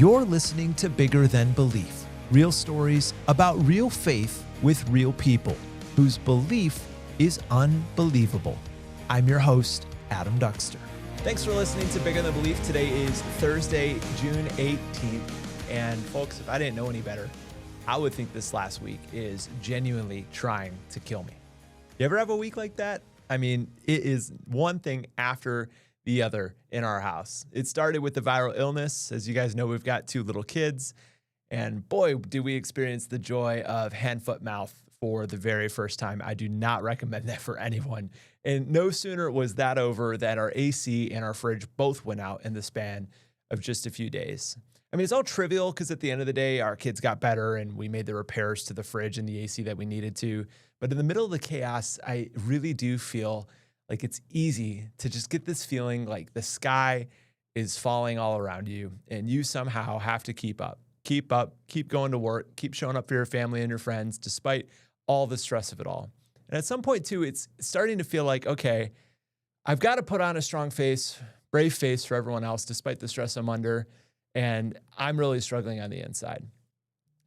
You're listening to Bigger Than Belief, real stories about real faith with real people whose belief is unbelievable. I'm your host, Adam Duxter. Thanks for listening to Bigger Than Belief. Today is Thursday, June 18th. And folks, if I didn't know any better, I would think this last week is genuinely trying to kill me. You ever have a week like that? I mean, it is one thing after the other in our house. It started with the viral illness. As you guys know, we've got 2 little kids. And boy, do we experience the joy of hand, foot, mouth for the very first time. I do not recommend that for anyone. And no sooner was that over than our AC and our fridge both went out in the span of just a few days. I mean, it's all trivial because at the end of the day, our kids got better and we made the repairs to the fridge and the AC that we needed to. But in the middle of the chaos, I really do feel like it's easy to just get this feeling like the sky is falling all around you and you somehow have to keep up, keep going to work, keep showing up for your family and your friends despite all the stress of it all. And at some point too, it's starting to feel like, okay, I've got to put on a strong face, brave face for everyone else despite the stress I'm under. And I'm really struggling on the inside.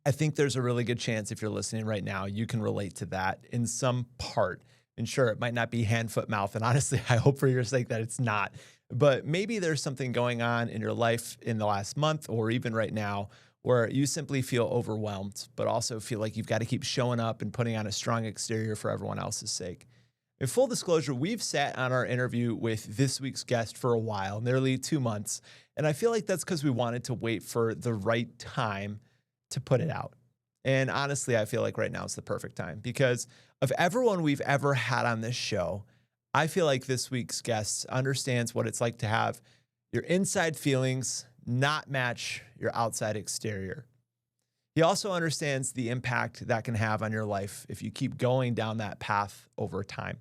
I think there's a really good chance if you're listening right now, you can relate to that in some part. And sure, it might not be hand, foot, mouth. And honestly, I hope for your sake that it's not. But maybe there's something going on in your life in the last month or even right now where you simply feel overwhelmed, but also feel like you've got to keep showing up and putting on a strong exterior for everyone else's sake. In full disclosure, we've sat on our interview with this week's guest for a while, nearly 2 months. And I feel like that's because we wanted to wait for the right time to put it out. And honestly, I feel like right now is the perfect time because of everyone we've ever had on this show. I feel like this week's guest understands what it's like to have your inside feelings not match your outside exterior. He also understands the impact that can have on your life if you keep going down that path over time.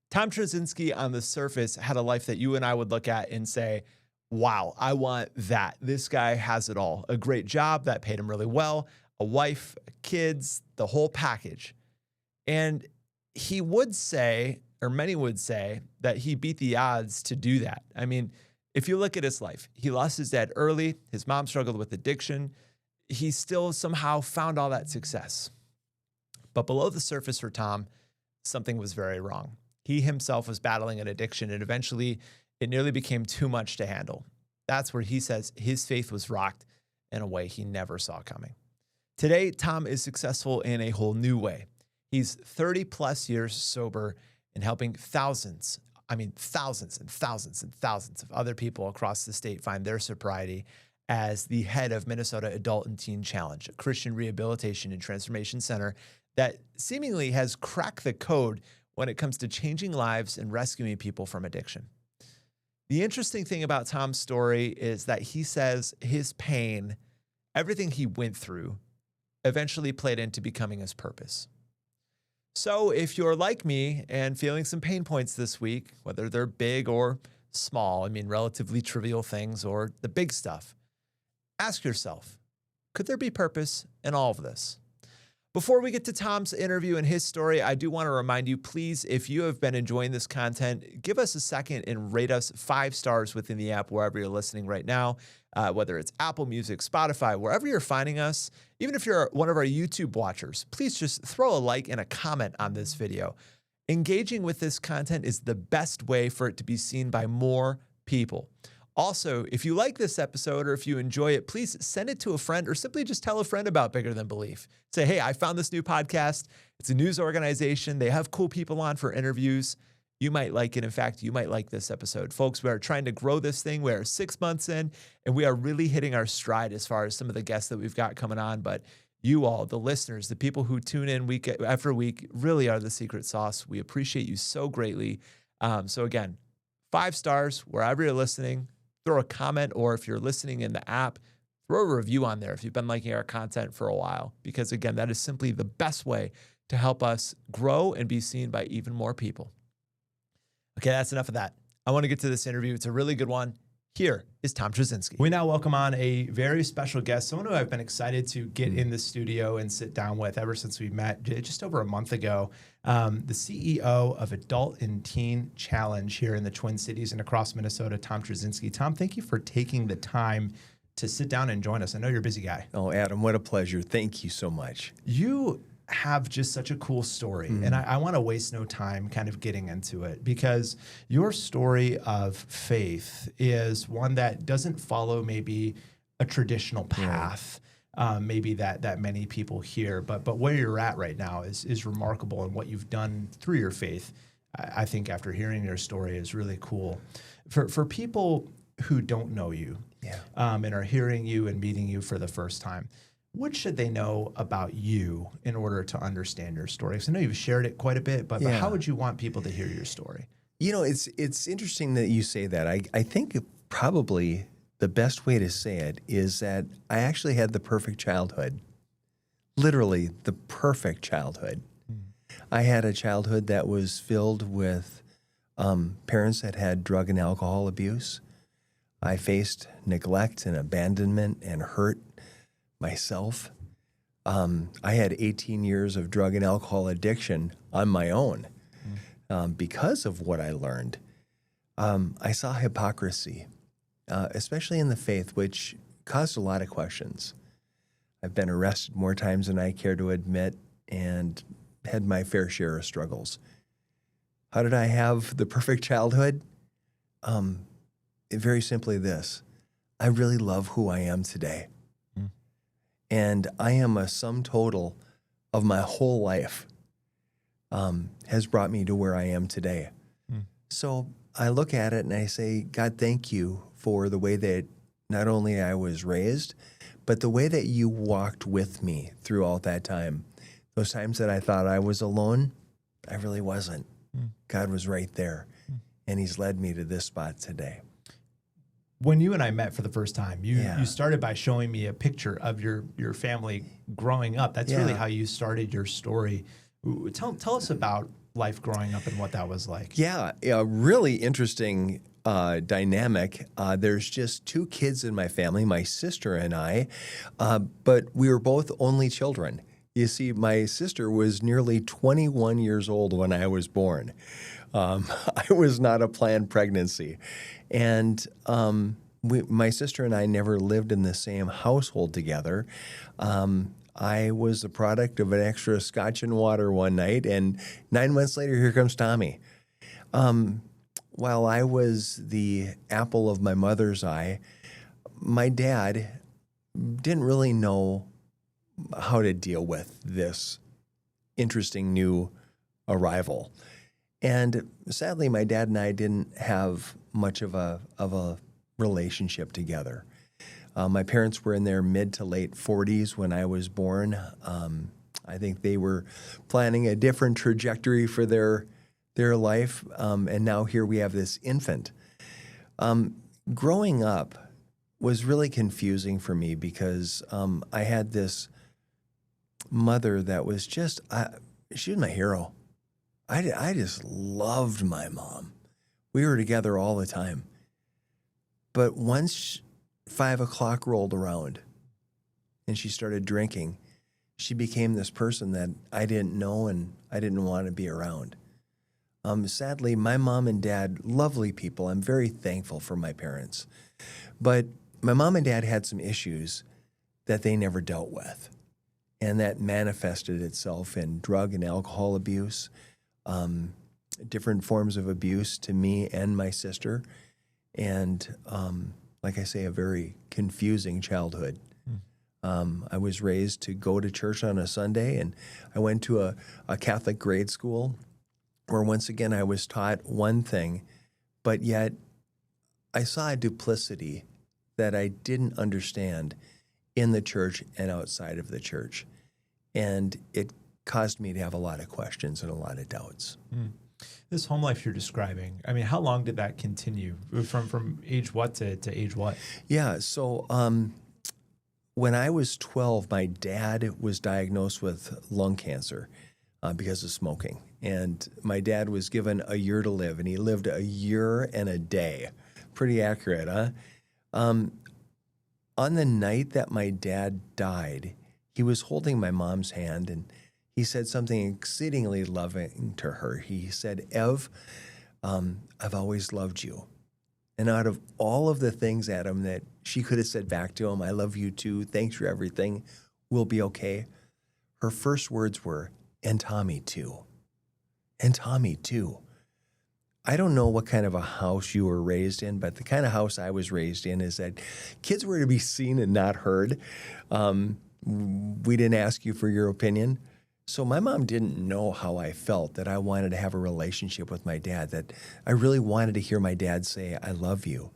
Tom Truszinski on the surface had a life that you and I would look at and say, wow, I want that. This guy has it all. A great job that paid him really well, a wife, kids, the whole package. And he would say, or many would say, that he beat the odds to do that. I mean, if you look at his life, he lost his dad early. His mom struggled with addiction. He still somehow found all that success. But below the surface for Tom, something was very wrong. He himself was battling an addiction, and eventually it nearly became too much to handle. That's where he says his faith was rocked in a way he never saw coming. Today, Tom is successful in a whole new way. He's 30 plus years sober and helping thousands and thousands of other people across the state find their sobriety as the head of Minnesota Adult and Teen Challenge, a Christian rehabilitation and transformation center that seemingly has cracked the code when it comes to changing lives and rescuing people from addiction. The interesting thing about Tom's story is that he says his pain, everything he went through, eventually played into becoming his purpose. So if you're like me and feeling some pain points this week, whether they're big or small, I mean, relatively trivial things or the big stuff, ask yourself, could there be purpose in all of this? Before we get to Tom's interview and his story, I do want to remind you, please, if you have been enjoying this content, give us a second and rate us 5 stars within the app wherever you're listening right now, whether it's Apple Music, Spotify, wherever you're finding us. Even if you're one of our YouTube watchers, please just throw a like and a comment on this video. Engaging with this content is the best way for it to be seen by more people. Also, if you like this episode or if you enjoy it, please send it to a friend or simply just tell a friend about Bigger Than Belief. Say, hey, I found this new podcast. It's a news organization. They have cool people on for interviews. You might like it. In fact, you might like this episode. Folks, we are trying to grow this thing. We are 6 months in, and we are really hitting our stride as far as some of the guests that we've got coming on. But you all, the listeners, the people who tune in week after week, really are the secret sauce. We appreciate you so greatly. So again, 5 stars wherever you're listening. Throw a comment, or if you're listening in the app, throw a review on there if you've been liking our content for a while. Because again, that is simply the best way to help us grow and be seen by even more people. Okay, that's enough of that. I want to get to this interview. It's a really good one. Here is Tom Truszinski. We now welcome on a very special guest, someone who I've been excited to get in the studio and sit down with ever since we met just over a month ago. The CEO of Adult and Teen Challenge here in the Twin Cities and across Minnesota, Tom Truszinski. Tom, thank you for taking the time to sit down and join us. I know you're a busy guy. Oh, Adam, what a pleasure. Thank you so much. You have just such a cool story, and I want to waste no time kind of getting into it, because your story of faith is one that doesn't follow maybe a traditional path, maybe that many people hear, but where you're at right now is remarkable, and what you've done through your faith, I think after hearing your story, is really cool. For people who don't know you, and are hearing you and meeting you for the first time, what should they know about you in order to understand your story? Because I know you've shared it quite a bit, but how would you want people to hear your story? You know, it's interesting that you say that. I think probably the best way to say it is that I actually had the perfect childhood, literally the perfect childhood. I had a childhood that was filled with parents that had drug and alcohol abuse. I faced neglect and abandonment and hurt myself. I had 18 years of drug and alcohol addiction on my own because of what I learned. I saw hypocrisy, especially in the faith, which caused a lot of questions. I've been arrested more times than I care to admit and had my fair share of struggles. How did I have the perfect childhood? Very simply this: I really love who I am today. And I am a sum total of my whole life has brought me to where I am today. So I look at it and I say, God, thank you for the way that not only I was raised, but the way that you walked with me through all that time. Those times that I thought I was alone, I really wasn't. God was right there, and he's led me to this spot today. When you and I met for the first time, you started by showing me a picture of your family growing up. That's really how you started your story. Tell us about life growing up and what that was like. Yeah, a really interesting dynamic. There's just two kids in my family, my sister and I, but we were both only children. You see, my sister was nearly 21 years old when I was born. I was not a planned pregnancy. And my sister and I never lived in the same household together. I was the product of an extra scotch and water one night, and 9 months later, here comes Tommy. While I was the apple of my mother's eye, my dad didn't really know how to deal with this interesting new arrival. And sadly, my dad and I didn't have much of a relationship together. My parents were in their mid to late 40s when I was born. I think they were planning a different trajectory for their life, and now here we have this infant. Growing up was really confusing for me because I had this mother that was just, she was my hero. I just loved my mom. We were together all the time. But once 5 o'clock rolled around and she started drinking, she became this person that I didn't know and I didn't want to be around. Sadly, my mom and dad, lovely people. I'm very thankful for my parents. But my mom and dad had some issues that they never dealt with. And that manifested itself in drug and alcohol abuse, different forms of abuse to me and my sister. And like I say, a very confusing childhood. I was raised to go to church on a Sunday, and I went to a Catholic grade school where once again I was taught one thing, but yet I saw a duplicity that I didn't understand in the church and outside of the church. And it caused me to have a lot of questions and a lot of doubts. This home life you're describing, I mean, how long did that continue? From age what to age what? Yeah, so when I was 12, my dad was diagnosed with lung cancer because of smoking. And my dad was given a year to live, and he lived a year and a day. Pretty accurate, huh? On the night that my dad died, he was holding my mom's hand, and he said something exceedingly loving to her. He said, Ev, I've always loved you. And out of all of the things, Adam, that she could have said back to him, I love you too, thanks for everything, we'll be okay, her first words were, and Tommy too. And Tommy too. I don't know what kind of a house you were raised in, but the kind of house I was raised in is that kids were to be seen and not heard. We didn't ask you for your opinion. So my mom didn't know how I felt, that I wanted to have a relationship with my dad, that I really wanted to hear my dad say, I love you.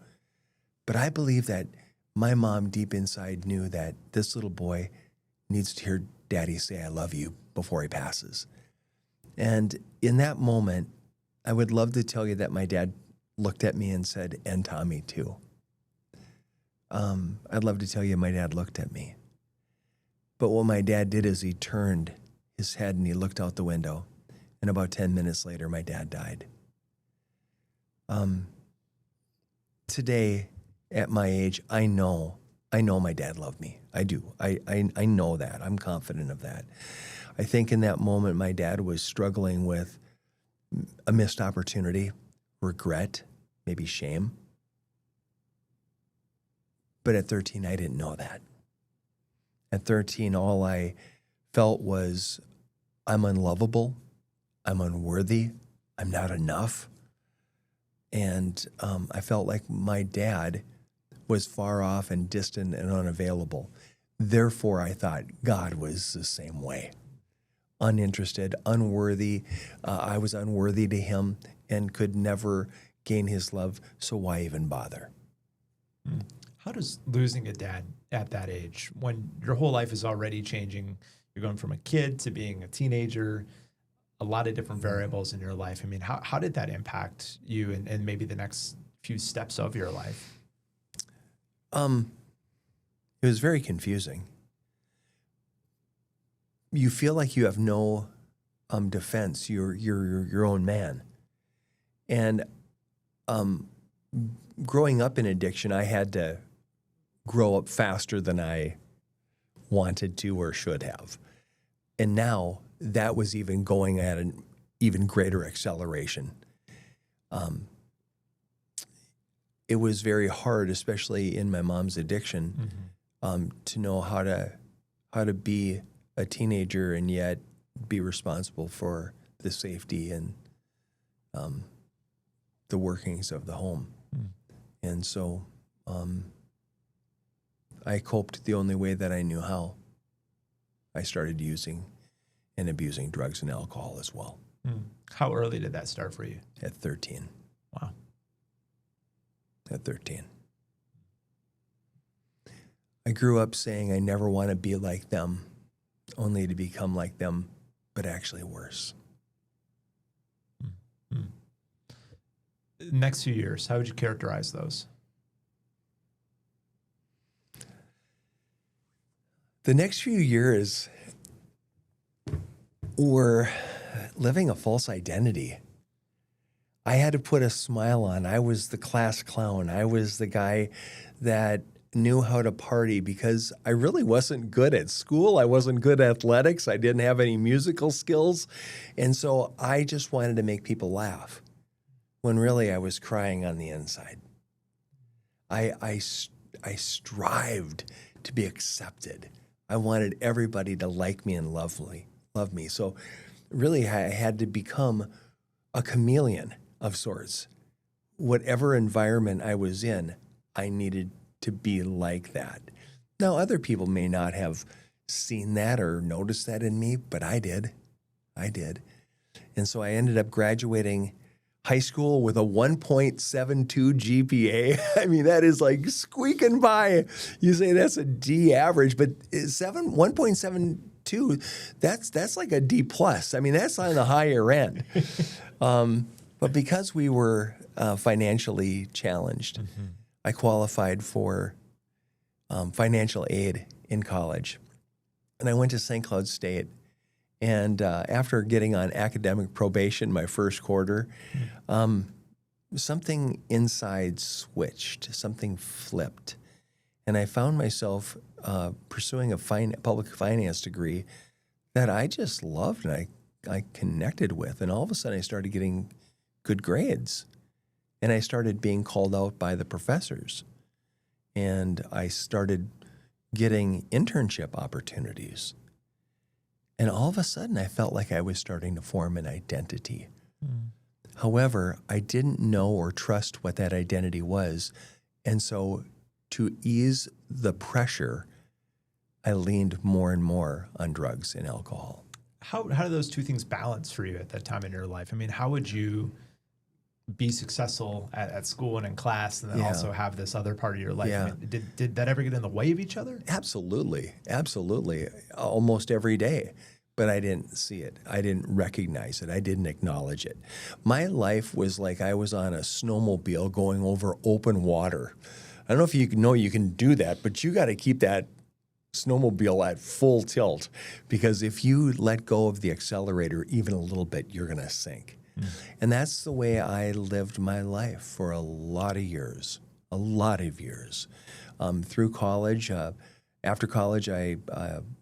But I believe that my mom deep inside knew that this little boy needs to hear Daddy say, I love you before he passes. And in that moment, I would love to tell you that my dad looked at me and said, and Tommy too. I'd love to tell you my dad looked at me. But what my dad did is he turned his head and he looked out the window. And about 10 minutes later, my dad died. Today, at my age, I know my dad loved me. I do. I know that. I'm confident of that. I think in that moment, my dad was struggling with a missed opportunity, regret, maybe shame. But at 13, I didn't know that. At 13, all I felt was, I'm unlovable, I'm unworthy, I'm not enough. And I felt like my dad was far off and distant and unavailable. Therefore, I thought God was the same way. Uninterested, unworthy. I was unworthy to him and could never gain his love, so why even bother? How does losing a dad at that age, when your whole life is already changing, you're going from a kid to being a teenager, a lot of different variables in your life. I mean, how did that impact you and maybe the next few steps of your life? It was very confusing. You feel like you have no defense. You're your own man. And growing up in addiction, I had to grow up faster than I wanted to or should have. And now that was even going at an even greater acceleration. It was very hard, especially in my mom's addiction, to know how to be a teenager and yet be responsible for the safety and the workings of the home. And so I coped the only way that I knew how. I started using and abusing drugs and alcohol as well. How early did that start for you? At 13. Wow. At 13. I grew up saying I never want to be like them, only to become like them, but actually worse. Next few years, how would you characterize those? The next few years were living a false identity. I had to put a smile on. I was the class clown. I was the guy that knew how to party because I really wasn't good at school. I wasn't good at athletics. I didn't have any musical skills. And so I just wanted to make people laugh when really I was crying on the inside. I strived to be accepted. I wanted everybody to like me and love me. So really I had to become a chameleon of sorts. Whatever environment I was in, I needed to be like that. Now, other people may not have seen that or noticed that in me, but I did. And so I ended up graduating high school with a 1.72 GPA. I mean, that is like squeaking by. You say that's a D average, but 1.72, that's like a D plus. I mean, that's on the higher end. But because we were financially challenged, I qualified for financial aid in college. And I went to St. Cloud State. And after getting on academic probation my first quarter, something inside switched, something flipped. And I found myself pursuing a public finance degree that I just loved and I connected with. And all of a sudden I started getting good grades. And I started being called out by the professors. And I started getting internship opportunities. And all of a sudden, I felt like I was starting to form an identity. However, I didn't know or trust what that identity was. And so to ease the pressure, I leaned more and more on drugs and alcohol. How do those two things balance for you at that time in your life? I mean, how would you be successful at school and in class and then also have this other part of your life? I mean, did that ever get in the way of each other? Absolutely. Absolutely. Almost every day. But I didn't see it. I didn't recognize it. I didn't acknowledge it. My life was like I was on a snowmobile going over open water. I don't know if you know you can do that, but you got to keep that snowmobile at full tilt, because if you let go of the accelerator even a little bit, you're going to sink. And that's the way I lived my life for a lot of years, through college. After college, I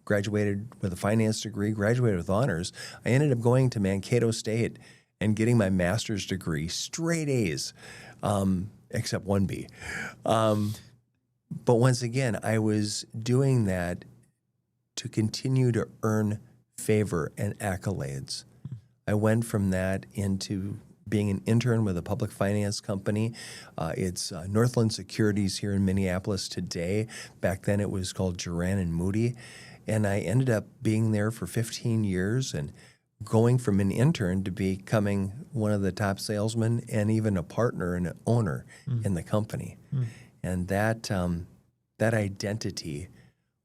graduated with a finance degree, graduated with honors. I ended up going to Mankato State and getting my master's degree, straight A's, except one B. But once again, I was doing that to continue to earn favor and accolades. I went from that into being an intern with a public finance company. It's Northland Securities here in Minneapolis today. Back then it was called Duran and Moody. And I ended up being there for 15 years and going from an intern to becoming one of the top salesmen and even a partner and an owner in the company. And that identity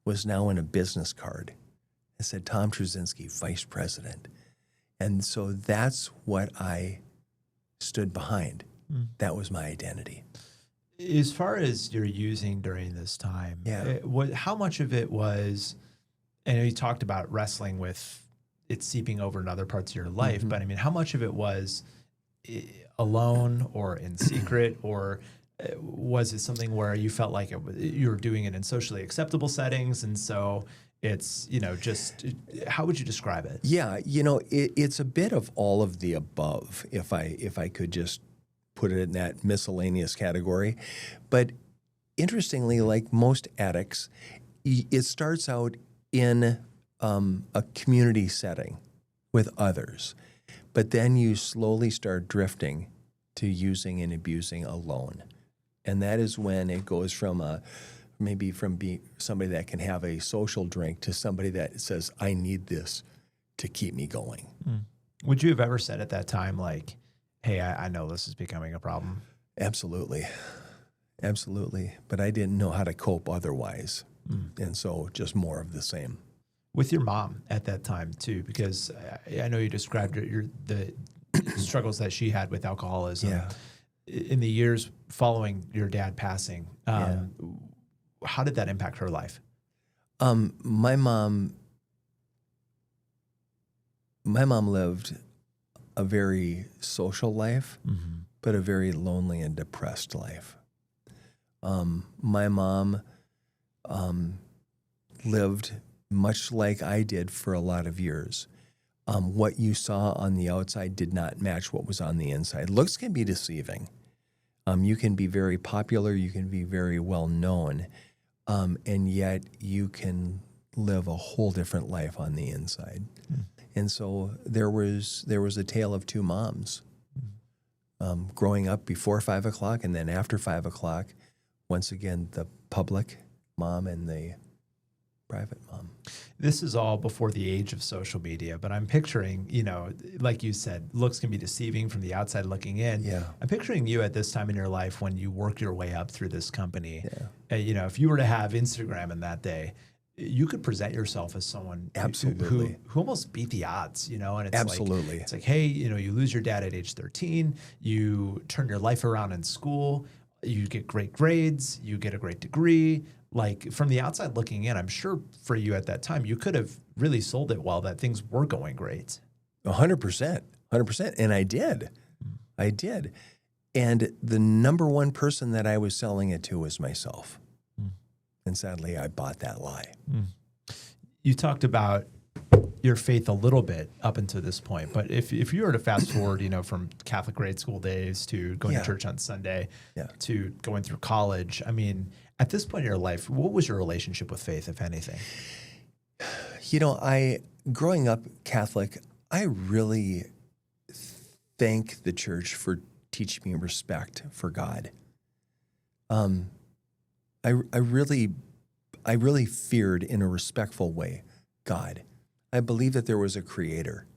was now in a business card. It said Tom Truszinski, Vice President. And so that's what I stood behind. That was my identity. As far as you're using during this time, how much of it was, I know you talked about wrestling with it seeping over in other parts of your life, but I mean, how much of it was alone or in secret, or was it something where you felt like you were doing it in socially acceptable settings, and so it's, just how would you describe it? Yeah, it's a bit of all of the above, if I could just put it in that miscellaneous category. But interestingly, like most addicts, it starts out in a community setting with others, but then you slowly start drifting to using and abusing alone. And that is when it goes from being somebody that can have a social drink to somebody that says, I need this to keep me going. Would you have ever said at that time, like, hey, I know this is becoming a problem? Absolutely. Absolutely. But I didn't know how to cope otherwise. And so just more of the same. With your mom at that time too, because I know you described the struggles that she had with alcoholism. Yeah. In the years following your dad passing, how did that impact her life? My mom lived a very social life, but a very lonely and depressed life. My mom lived much like I did for a lot of years. What you saw on the outside did not match what was on the inside. Looks can be deceiving. You can be very popular, you can be very well known, and yet you can live a whole different life on the inside. And so there was a tale of two moms, growing up before 5 o'clock and then after 5 o'clock. Once again, the public mom and the private mom. This is all before the age of social media, but I'm picturing, like you said, looks can be deceiving from the outside looking in. Yeah. I'm picturing you at this time in your life when you work your way up through this company. Yeah. If you were to have Instagram in that day, you could present yourself as someone Absolutely. who almost beat the odds, and it's Absolutely. like, hey, you lose your dad at age 13, you turn your life around in school, you get great grades, you get a great degree. Like, from the outside looking in, I'm sure for you at that time, you could have really sold it well that things were going great. 100%. And I did. And the number one person that I was selling it to was myself. And sadly, I bought that lie. You talked about your faith a little bit up until this point. But if you were to fast forward, from Catholic grade school days to going to church on Sunday to going through college, I mean, at this point in your life, what was your relationship with faith, if anything? Growing up Catholic, I really thank the church for teaching me respect for God. I really feared, in a respectful way, God. I believe that there was a creator.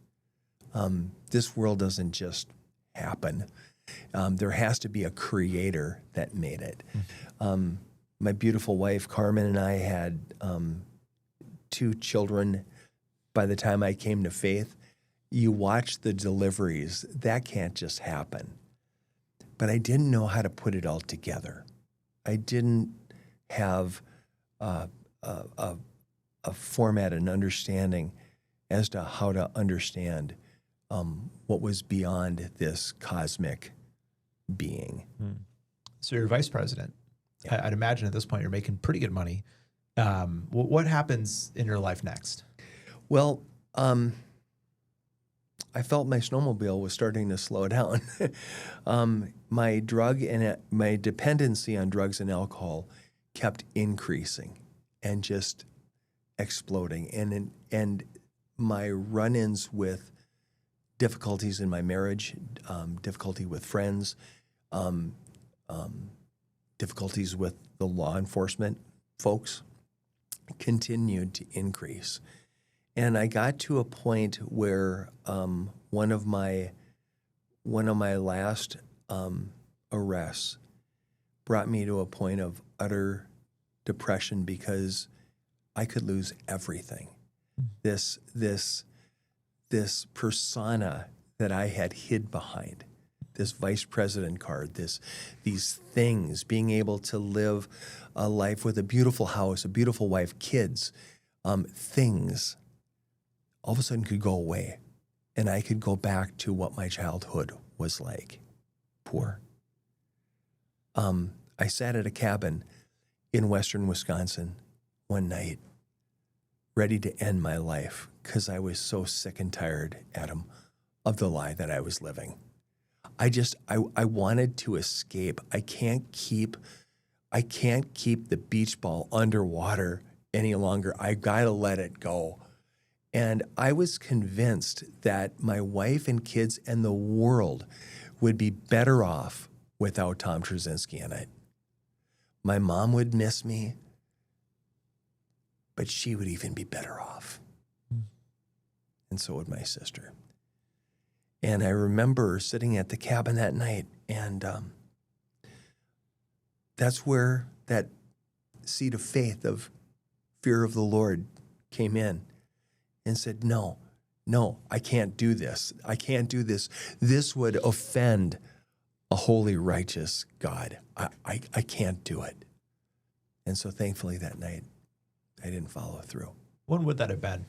This world doesn't just happen. There has to be a creator that made it. My beautiful wife, Carmen, and I had 2 children by the time I came to faith. You watch the deliveries, that can't just happen. But I didn't know how to put it all together. I didn't have a format and understanding as to how to understand what was beyond this cosmic being. So you're vice president. Yeah. I'd imagine at this point you're making pretty good money. What happens in your life next? Well, I felt my snowmobile was starting to slow down. My dependency on drugs and alcohol kept increasing and just exploding. And my run-ins with difficulties in my marriage, difficulty with friends, difficulties with the law enforcement folks continued to increase. And I got to a point where one of my last arrests brought me to a point of utter depression because I could lose everything. This persona that I had hid behind, this vice president card, these things, being able to live a life with a beautiful house, a beautiful wife, kids, things, all of a sudden could go away. And I could go back to what my childhood was like, poor. I sat at a cabin in western Wisconsin one night, ready to end my life because I was so sick and tired, Adam, of the lie that I was living. I wanted to escape. I can't keep the beach ball underwater any longer. I gotta let it go. And I was convinced that my wife and kids and the world would be better off without Tom Truszinski in it. My mom would miss me, but she would even be better off. And so would my sister. And I remember sitting at the cabin that night, and that's where that seed of faith, of fear of the Lord came in and said, no, I can't do this. I can't do this. This would offend a holy, righteous God. I can't do it. And so thankfully that night, I didn't follow through. When would that have been?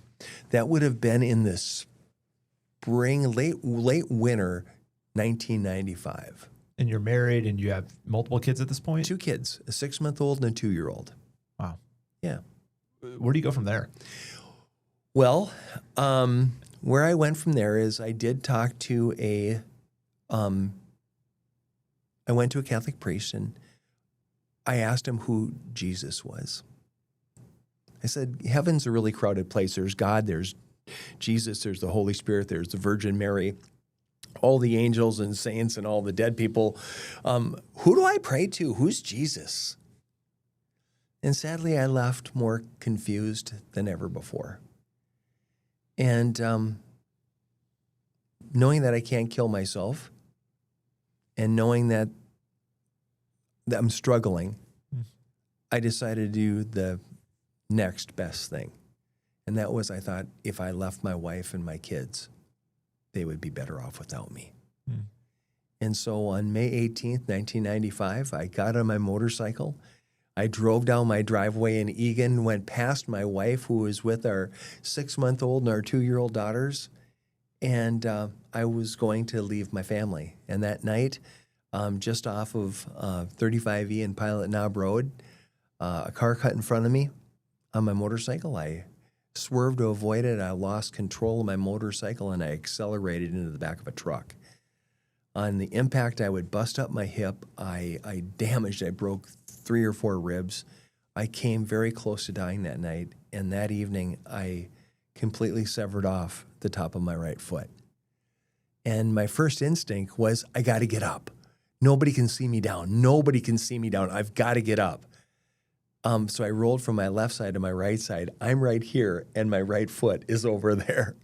That would have been in the spring, late winter, 1995. And you're married and you have multiple kids at this point? 2 kids, a 6-month-old and a 2-year-old. Wow. Yeah. Where do you go from there? Well, where I went from there is I did talk to I went to a Catholic priest and I asked him who Jesus was. I said, heaven's a really crowded place. There's God, there's Jesus, there's the Holy Spirit, there's the Virgin Mary, all the angels and saints and all the dead people. Who do I pray to? Who's Jesus? And sadly, I left more confused than ever before. And knowing that I can't kill myself and knowing that I'm struggling, I decided to do the next best thing. And that was, I thought, if I left my wife and my kids, they would be better off without me. And so on May 18th, 1995, I got on my motorcycle. I drove down my driveway in Egan, went past my wife, who was with our 6-month-old and our 2-year-old daughters, and I was going to leave my family. And that night, just off of 35E and Pilot Knob Road, a car cut in front of me on my motorcycle. I swerved to avoid it. I lost control of my motorcycle and I accelerated into the back of a truck. On the impact, I would bust up my hip. I broke 3 or 4 ribs. I came very close to dying that night. And that evening, I completely severed off the top of my right foot. And my first instinct was, I got to get up. Nobody can see me down. Nobody can see me down. I've got to get up. So I rolled from my left side to my right side. I'm right here, and my right foot is over there.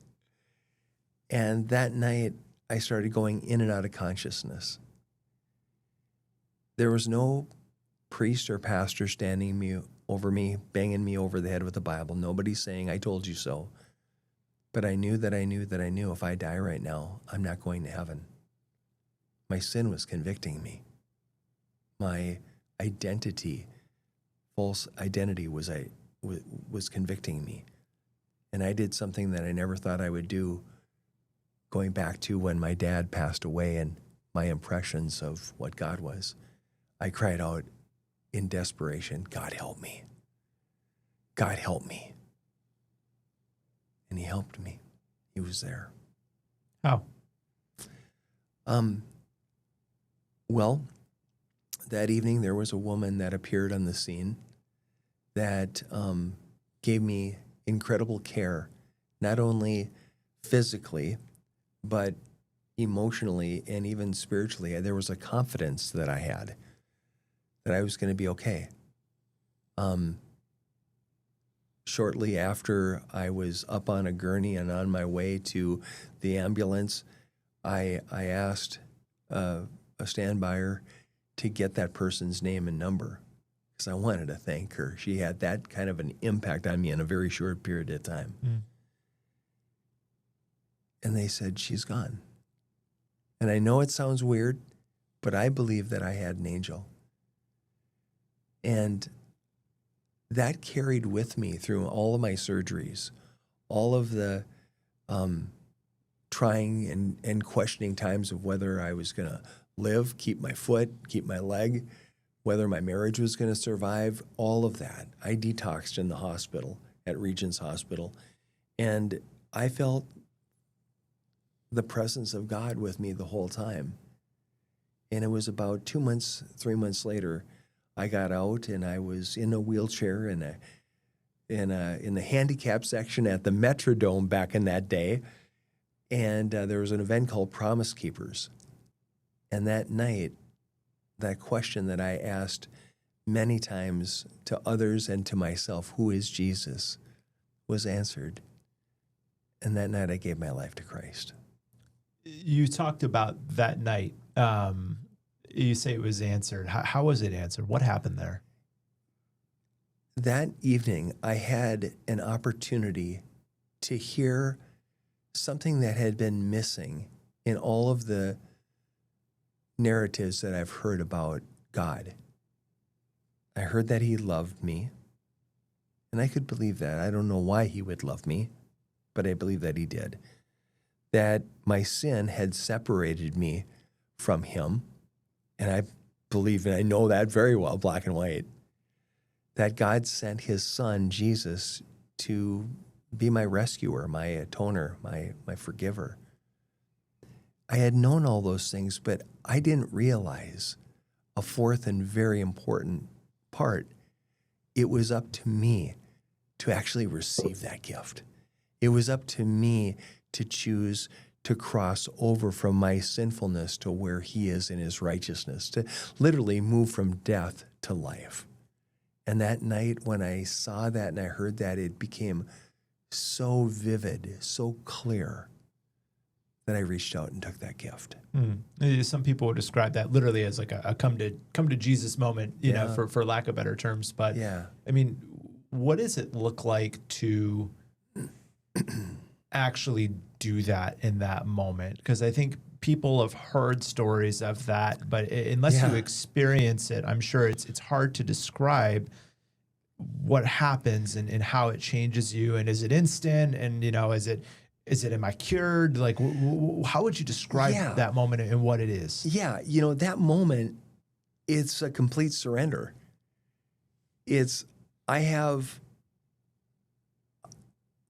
And that night, I started going in and out of consciousness. There was no priest or pastor standing over me, banging me over the head with the Bible. Nobody saying, I told you so. But I knew that I knew that I knew if I die right now, I'm not going to heaven. My sin was convicting me. My identity, false identity was convicting me. And I did something that I never thought I would do, going back to when my dad passed away and my impressions of what God was. I cried out in desperation, God help me. God help me. And he helped me. He was there. How? Well, that evening there was a woman that appeared on the scene that gave me incredible care, not only physically, but emotionally and even spiritually. There was a confidence that I had that I was going to be okay. Shortly after I was up on a gurney and on my way to the ambulance, I asked a standbyer to get that person's name and number because I wanted to thank her. She had that kind of an impact on me in a very short period of time. Mm. And they said, she's gone. And I know it sounds weird, but I believe that I had an angel. And that carried with me through all of my surgeries, all of the trying and questioning times of whether I was going to live, keep my foot, keep my leg, whether my marriage was going to survive, all of that. I detoxed in the hospital, at Regents Hospital, and I felt the presence of God with me the whole time. And it was about 2 months, 3 months later, I got out and I was in a wheelchair in the handicap section at the Metrodome back in that day. And there was an event called Promise Keepers. And that night, that question that I asked many times to others and to myself, who is Jesus, was answered. And that night I gave my life to Christ. You talked about that night. You say it was answered. How was it answered? What happened there? That evening, I had an opportunity to hear something that had been missing in all of the narratives that I've heard about God. I heard that he loved me, and I could believe that. I don't know why he would love me, but I believe that he did. That my sin had separated me from him. And I believe, and I know that very well, black and white, that God sent his son, Jesus, to be my rescuer, my atoner, my forgiver. I had known all those things, but I didn't realize a fourth and very important part. It was up to me to actually receive that gift. It was up to me to choose to cross over from my sinfulness to where he is in his righteousness, to literally move from death to life. And that night when I saw that and I heard that, it became so vivid, so clear that I reached out and took that gift. Some people would describe that literally as like a come to Jesus moment, you know, for lack of better terms. But yeah. I mean, what does it look like to actually do that in that moment? Because I think people have heard stories of that, but unless you experience it, I'm sure it's hard to describe what happens and how it changes you. And is it instant? And, you know, is it, am I cured? Like, how would you describe that moment and what it is? Yeah. You know, that moment, it's a complete surrender.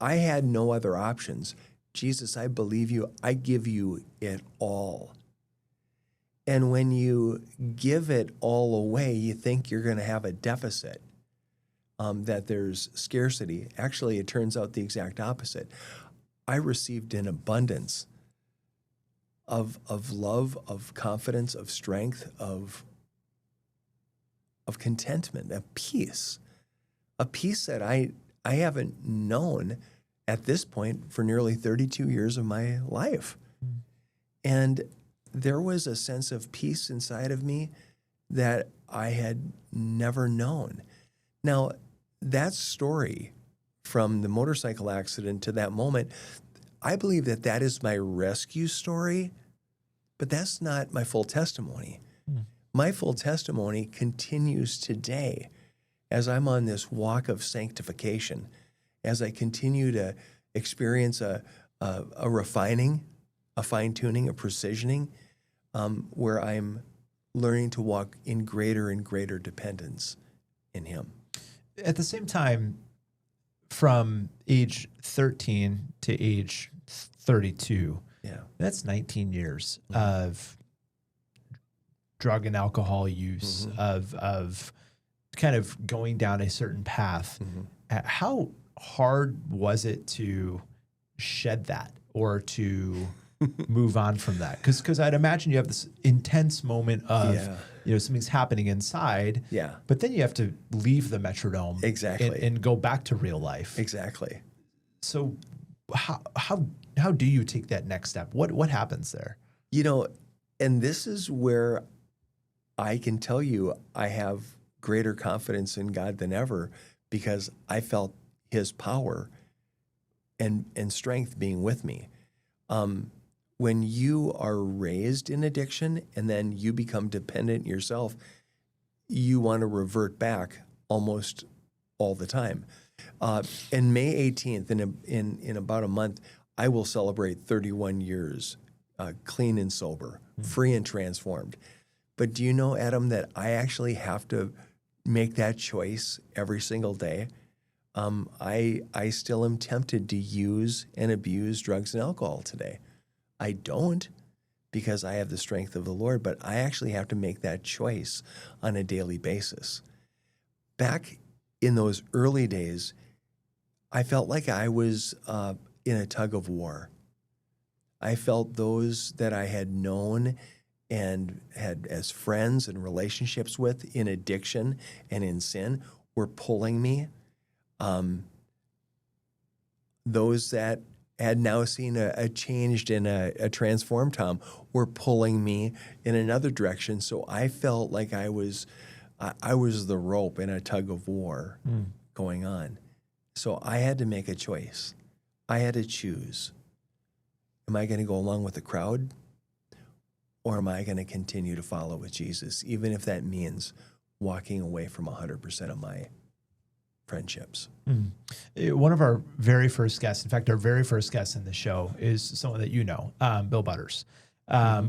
I had no other options. Jesus, I believe you. I give you it all. And when you give it all away, you think you're going to have a deficit, that there's scarcity. Actually, it turns out the exact opposite. I received an abundance of love, of confidence, of strength, of contentment, of peace. A peace that I haven't known at this point for nearly 32 years of my life. And there was a sense of peace inside of me that I had never known. Now, that story from the motorcycle accident to that moment, I believe that that is my rescue story, but that's not my full testimony. My full testimony continues today as I'm on this walk of sanctification, as I continue to experience a refining, a fine-tuning, a precisioning, where I'm learning to walk in greater and greater dependence in Him. At the same time, from age 13 to age 32, that's 19 years of drug and alcohol use, of kind of going down a certain path. How hard was it to shed that or to move on from that? Because I'd imagine you have this intense moment of, something's happening inside, but then you have to leave the Metrodome and go back to real life. Exactly. So how do you take that next step? What happens there? And this is where I can tell you I have greater confidence in God than ever, because I felt His power and strength being with me. When you are raised in addiction and then you become dependent yourself, you want to revert back almost all the time. In May 18th, in about a month, I will celebrate 31 years clean and sober, free and transformed. But do you know, Adam, that I actually have to make that choice every single day? I still am tempted to use and abuse drugs and alcohol today. I don't, because I have the strength of the Lord, but I actually have to make that choice on a daily basis. Back in those early days, I felt like I was in a tug of war. I felt those that I had known and had as friends and relationships with in addiction and in sin were pulling me. Those that had now seen a changed and a transformed Tom were pulling me in another direction. So I felt like I was the rope in a tug of war going on. So I had to make a choice. I had to choose. Am I going to go along with the crowd, or am I going to continue to follow with Jesus, even if that means walking away from 100% of my friendships? One of our very first guests, in fact, our very first guest in the show is someone that you know, Bill Butters,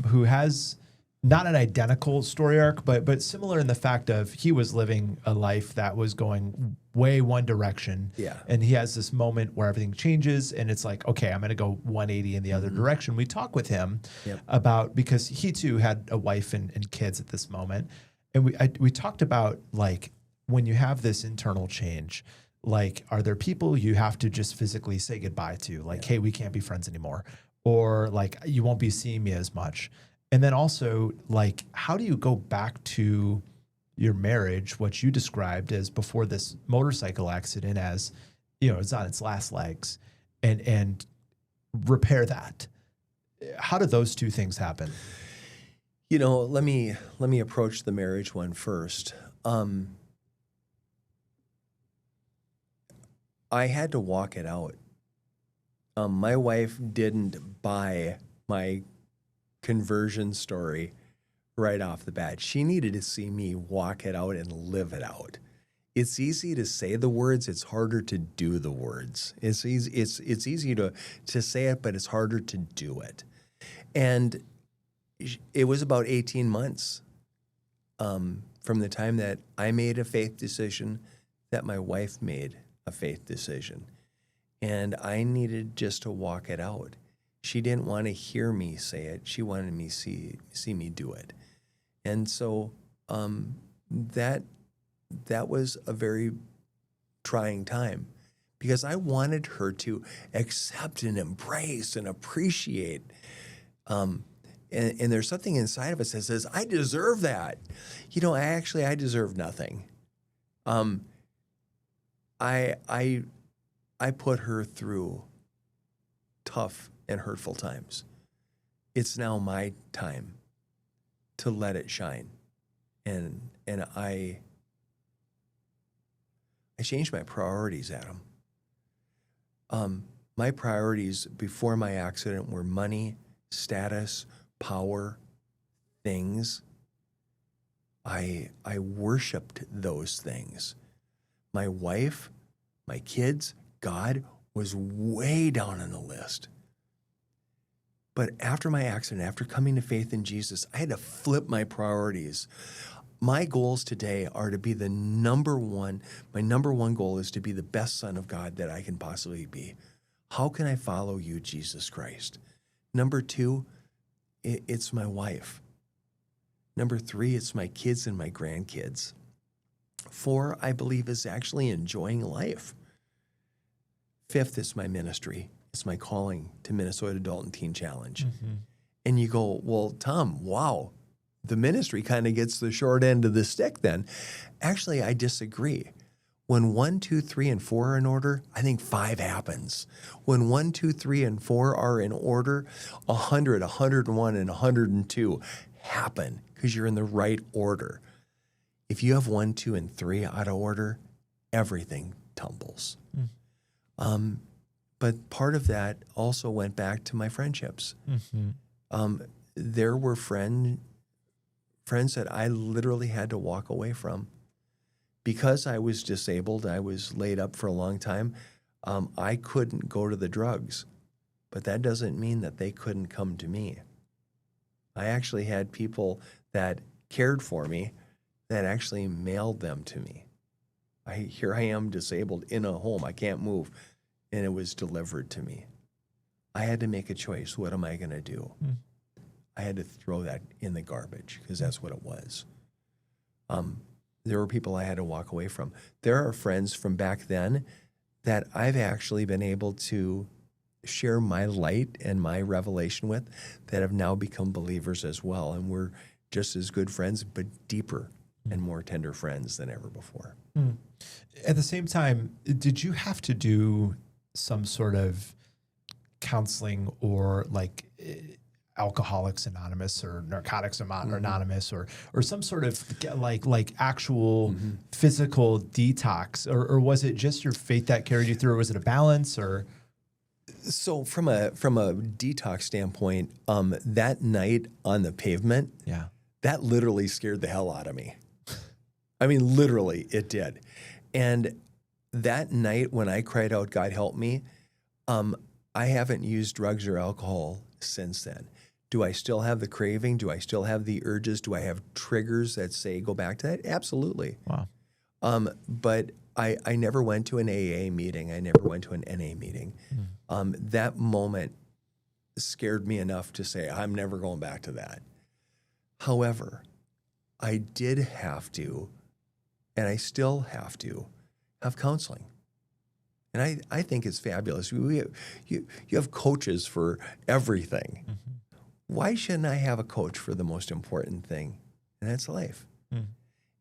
who has not an identical story arc, but similar in the fact of he was living a life that was going way one direction. And he has this moment where everything changes and it's like, okay, I'm going to go 180 in the other direction. We talk with him about, because he too had a wife and kids at this moment. And we talked about, like, when you have this internal change, like, are there people you have to just physically say goodbye to? Like, hey, we can't be friends anymore. Or like, you won't be seeing me as much. And then also, like, how do you go back to your marriage, what you described as before this motorcycle accident, as, it's on its last legs, and repair that? How do those two things happen? Let me approach the marriage one first. I had to walk it out. My wife didn't buy my conversion story right off the bat. She needed to see me walk it out and live it out. It's easy to say the words. It's harder to do the words. It's easy to say it, but it's harder to do it. And it was about 18 months from the time that I made a faith decision that my wife made a faith decision. And I needed just to walk it out. She didn't want to hear me say it. She wanted me see me do it. And so that was a very trying time because I wanted her to accept and embrace and appreciate. And there's something inside of us that says, I deserve that. I deserve nothing. I put her through tough and hurtful times. It's now my time to let it shine. And I changed my priorities, Adam. My priorities before my accident were money, status, power, things. I worshiped those things. My wife, my kids, God was way down on the list. But after my accident, after coming to faith in Jesus, I had to flip my priorities. My goals today are to be my number one goal is to be the best son of God that I can possibly be. How can I follow you, Jesus Christ? Number 2, it's my wife. Number 3, it's my kids and my grandkids. 4, I believe, is actually enjoying life. 5th is my ministry. It's my calling to Minnesota Adult and Teen Challenge. Mm-hmm. And you go, well, Tom, wow, the ministry kind of gets the short end of the stick then. Actually, I disagree. When 1, 2, 3, and 4 are in order, I think 5 happens. When 1, 2, 3, and 4 are in order, 100, 101, and 102 happen because you're in the right order. If you have 1, 2, and 3 out of order, everything tumbles. But part of that also went back to my friendships. Mm-hmm. There were friends that I literally had to walk away from. Because I was disabled, I was laid up for a long time, I couldn't go to the drugs. But that doesn't mean that they couldn't come to me. I actually had people that cared for me that actually mailed them to me. Here I am disabled in a home. I can't move. And it was delivered to me. I had to make a choice. What am I going to do? I had to throw that in the garbage because that's what it was. There were people I had to walk away from. There are friends from back then that I've actually been able to share my light and my revelation with that have now become believers as well. And we're just as good friends, but deeper and more tender friends than ever before. At the same time, did you have to do some sort of counseling or like Alcoholics Anonymous or Narcotics Anonymous or some sort of like actual physical detox, or was it just your faith that carried you through? Or was it a balance? Or so from a detox standpoint, that night on the pavement, that literally scared the hell out of me. I mean, literally, it did. And that night when I cried out, God help me, I haven't used drugs or alcohol since then. Do I still have the craving? Do I still have the urges? Do I have triggers that say go back to that? Absolutely. Wow. But I never went to an AA meeting. I never went to an NA meeting. That moment scared me enough to say, I'm never going back to that. However, I did have to, and I still have to, have counseling. And I think it's fabulous. You have coaches for everything. Why shouldn't I have a coach for the most important thing? And that's life.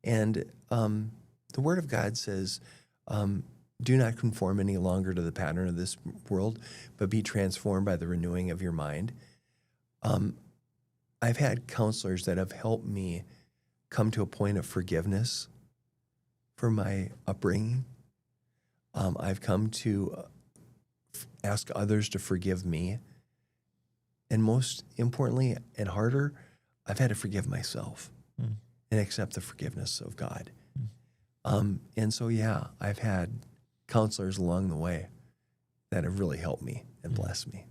And the Word of God says, do not conform any longer to the pattern of this world, but be transformed by the renewing of your mind. I've had counselors that have helped me come to a point of forgiveness for my upbringing. I've come to ask others to forgive me. And most importantly and harder, I've had to forgive myself and accept the forgiveness of God. And so, I've had counselors along the way that have really helped me and blessed me.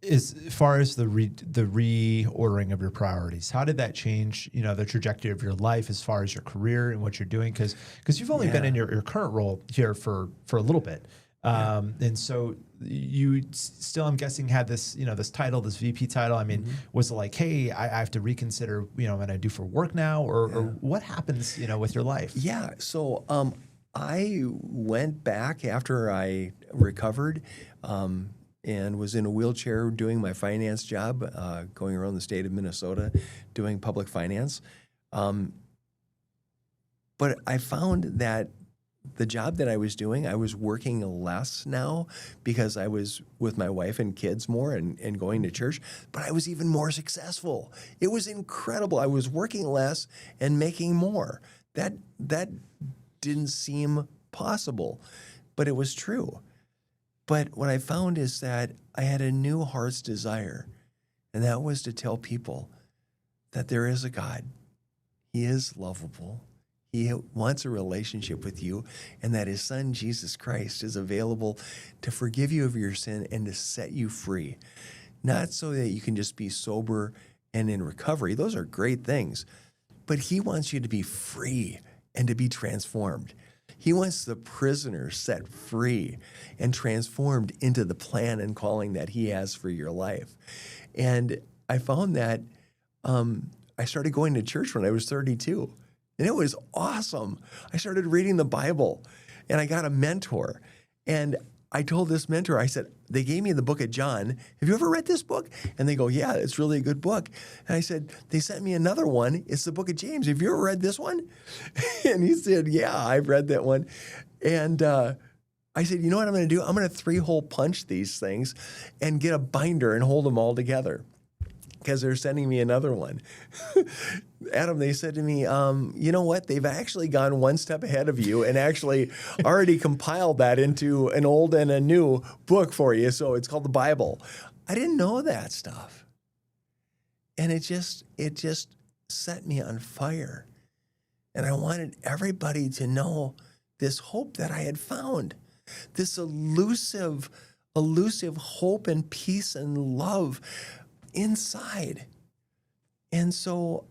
As far as the reordering of your priorities, how did that change, the trajectory of your life as far as your career and what you're doing? Because you've only been in your current role here for a little bit. And so you still, I'm guessing, had this, this title, this VP title. I mean, was it like, hey, I have to reconsider, what I do for work now, or what happens, with your life? Yeah. So I went back after I recovered and was in a wheelchair doing my finance job, going around the state of Minnesota doing public finance. But I found that the job that I was doing, I was working less now because I was with my wife and kids more and going to church, but I was even more successful. It was incredible. I was working less and making more. That didn't seem possible, but it was true. But what I found is that I had a new heart's desire, and that was to tell people that there is a God. He is lovable. He wants a relationship with you, and that his son, Jesus Christ, is available to forgive you of your sin and to set you free. Not so that you can just be sober and in recovery. Those are great things. But he wants you to be free and to be transformed. He wants the prisoner set free and transformed into the plan and calling that he has for your life. And I found that I started going to church when I was 32. And it was awesome. I started reading the Bible, and I got a mentor. And I told this mentor, I said, they gave me the book of John. Have you ever read this book? And they go, yeah, it's really a good book. And I said, they sent me another one. It's the book of James. Have you ever read this one? And he said, yeah, I've read that one. And I said, you know what I'm going to do? I'm going to 3-hole punch these things and get a binder and hold them all together, because they're sending me another one. Adam, they said to me, you know what? They've actually gone one step ahead of you and actually already compiled that into an old and a new book for you. So it's called the Bible. I didn't know that stuff. And it just set me on fire. And I wanted everybody to know this hope that I had found, this elusive hope and peace and love inside. And so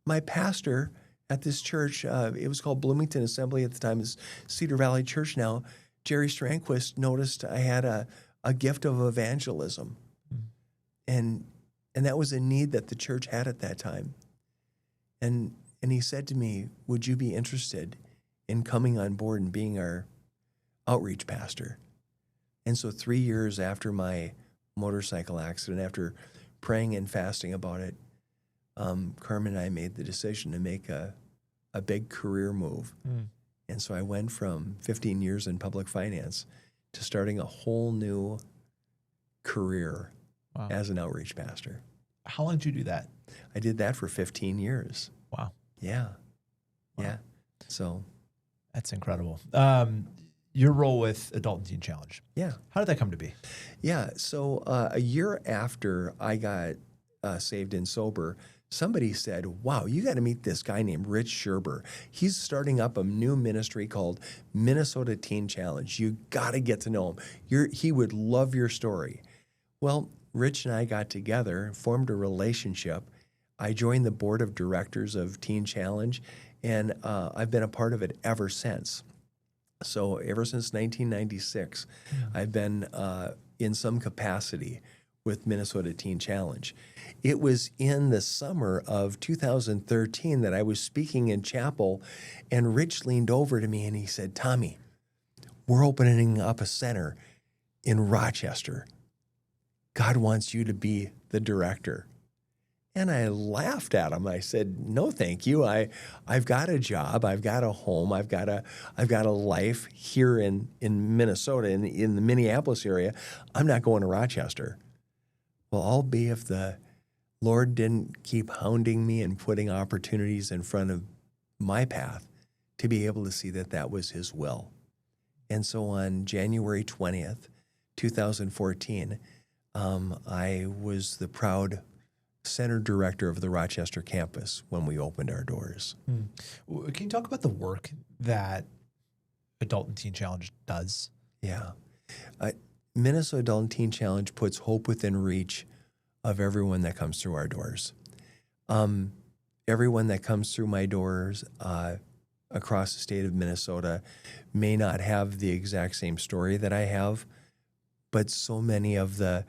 my pastor at this church, it was called Bloomington Assembly at the time, is Cedar Valley Church now, Jerry Strandquist, noticed I had a gift of evangelism. And that was a need that the church had at that time. And he said to me, would you be interested in coming on board and being our outreach pastor? And so 3 years after my motorcycle accident, after praying and fasting about it, Carmen and I made the decision to make a big career move. And so I went from 15 years in public finance to starting a whole new career as an outreach pastor. How long did you do that? I did that for 15 years. Wow. Yeah. Wow. Yeah. So that's incredible. Your role with Adult and Teen Challenge. Yeah. How did that come to be? Yeah. So a year after I got saved and sober, somebody said, wow, you got to meet this guy named Rich Scherber. He's starting up a new ministry called Minnesota Teen Challenge. You got to get to know him. He would love your story. Well, Rich and I got together, formed a relationship. I joined the board of directors of Teen Challenge, and I've been a part of it ever since. So ever since 1996, I've been in some capacity with Minnesota Teen Challenge. It was in the summer of 2013 that I was speaking in chapel, and Rich leaned over to me and he said, Tommy, we're opening up a center in Rochester. God wants you to be the director. And I laughed at him. I said, no, thank you. I've got a job. I've got a home. I've got a life here in Minnesota, in the Minneapolis area. I'm not going to Rochester. Well, I'll be if the Lord didn't keep hounding me and putting opportunities in front of my path to be able to see that that was his will. And so on January 20th, 2014, I was the proud center director of the Rochester campus when we opened our doors. Can you talk about the work that Adult and Teen Challenge does? Yeah. Minnesota Adult and Teen Challenge puts hope within reach of everyone that comes through our doors. Everyone that comes through my doors across the state of Minnesota may not have the exact same story that I have, but so many of the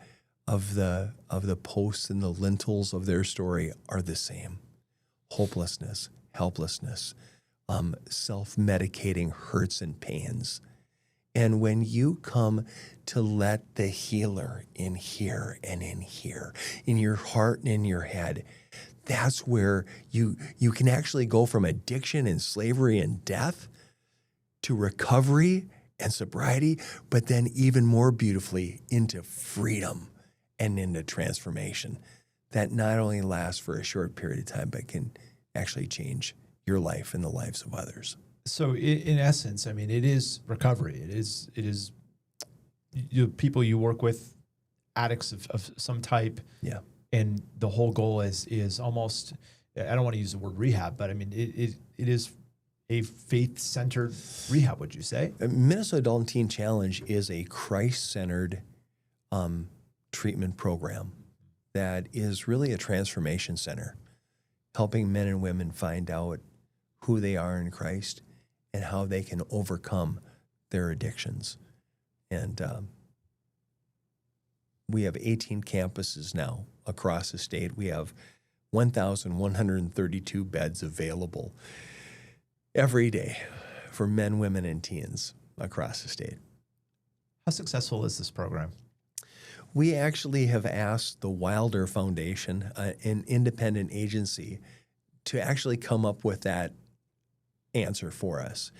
posts and the lintels of their story are the same. Hopelessness, helplessness, self-medicating hurts and pains. And when you come to let the healer in here and in here, in your heart and in your head, that's where you can actually go from addiction and slavery and death to recovery and sobriety, but then even more beautifully into freedom and into transformation that not only lasts for a short period of time, but can actually change your life and the lives of others. So in essence, I mean, it is recovery. It is people you work with, addicts of some type. Yeah. And the whole goal is almost, I don't want to use the word rehab, but I mean, it is a faith-centered rehab, would you say? Minnesota Adult and Teen Challenge is a Christ-centered treatment program that is really a transformation center, helping men and women find out who they are in Christ and how they can overcome their addictions. And we have 18 campuses now across the state. We have 1,132 beds available every day for men, women, and teens across the state. How successful is this program? We actually have asked the Wilder Foundation, an independent agency, to actually come up with that answer for us.